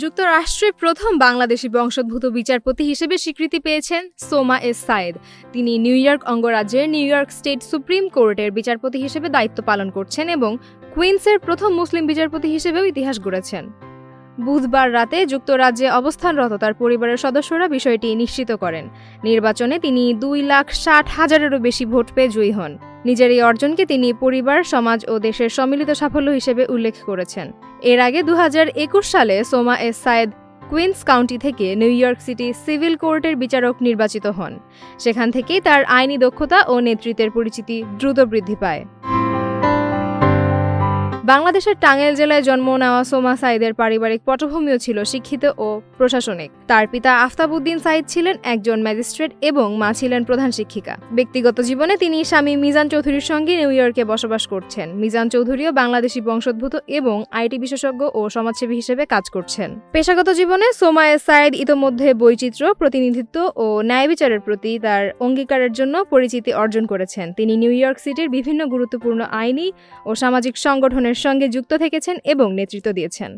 যুক্তরাষ্ট্রে প্রথম বাংলাদেশি বংশোদ্ভূত বিচারপতি হিসেবে স্বীকৃতি পেয়েছেন সোমা এস সায়েদ। তিনি নিউ ইয়র্ক অঙ্গরাজ্যের নিউ ইয়র্ক স্টেট সুপ্রিম কোর্টের বিচারপতি হিসেবে দায়িত্ব পালন করছেন এবং কুইন্সের প্রথম মুসলিম বিচারপতি হিসেবেও ইতিহাস গড়েছেন। বুধবার রাতে যুক্তরাজ্যে অবস্থানরত তার পরিবারের সদস্যরা বিষয়টি নিশ্চিত করেন। নির্বাচনে তিনি 2,60,000-এরও বেশি ভোট পেয়ে জয়ী হন। নিজের এই অর্জনকে তিনি পরিবার, সমাজ ও দেশের সম্মিলিত সাফল্য হিসেবে উল্লেখ করেছেন। এর আগে 2021 সালে সোমা এস সায়েদ কুইন্স কাউন্টি থেকে নিউ ইয়র্ক সিটি সিভিল কোর্টের বিচারক নির্বাচিত হন। সেখান থেকেই তার আইনি দক্ষতা ও নেতৃত্বের পরিচিতি দ্রুত বৃদ্ধি পায়। বাংলাদেশের টাঙ্গাইল জেলায় জন্ম নেওয়া সোমা সায়েদের পারিবারিক পটভূমিও ছিল শিক্ষিত ও প্রশাসনিক। তার পিতা আফতাব উদ্দিন সায়েদ ছিলেন একজন ম্যাজিস্ট্রেট এবং মা ছিলেন প্রধান শিক্ষিকা। ব্যক্তিগত জীবনে তিনি স্বামী মিজান চৌধুরীর সঙ্গে নিউ ইয়র্কে বসবাস করছেন। মিজান চৌধুরীও বাংলাদেশি বংশোদ্ভূত এবং আইটি বিশেষজ্ঞ ও সমাজসেবী হিসেবে কাজ করছেন। পেশাগত জীবনে সোমা এস সায়েদ ইতোমধ্যে বৈচিত্র্য, প্রতিনিধিত্ব ও ন্যায় বিচারের প্রতি তার অঙ্গীকারের জন্য পরিচিতি অর্জন করেছেন। তিনি নিউ ইয়র্ক সিটির বিভিন্ন গুরুত্বপূর্ণ আইনি ও সামাজিক সংগঠনের সঙ্গে যুক্ত থেকেছেন এবং নেতৃত্ব দিয়েছেন।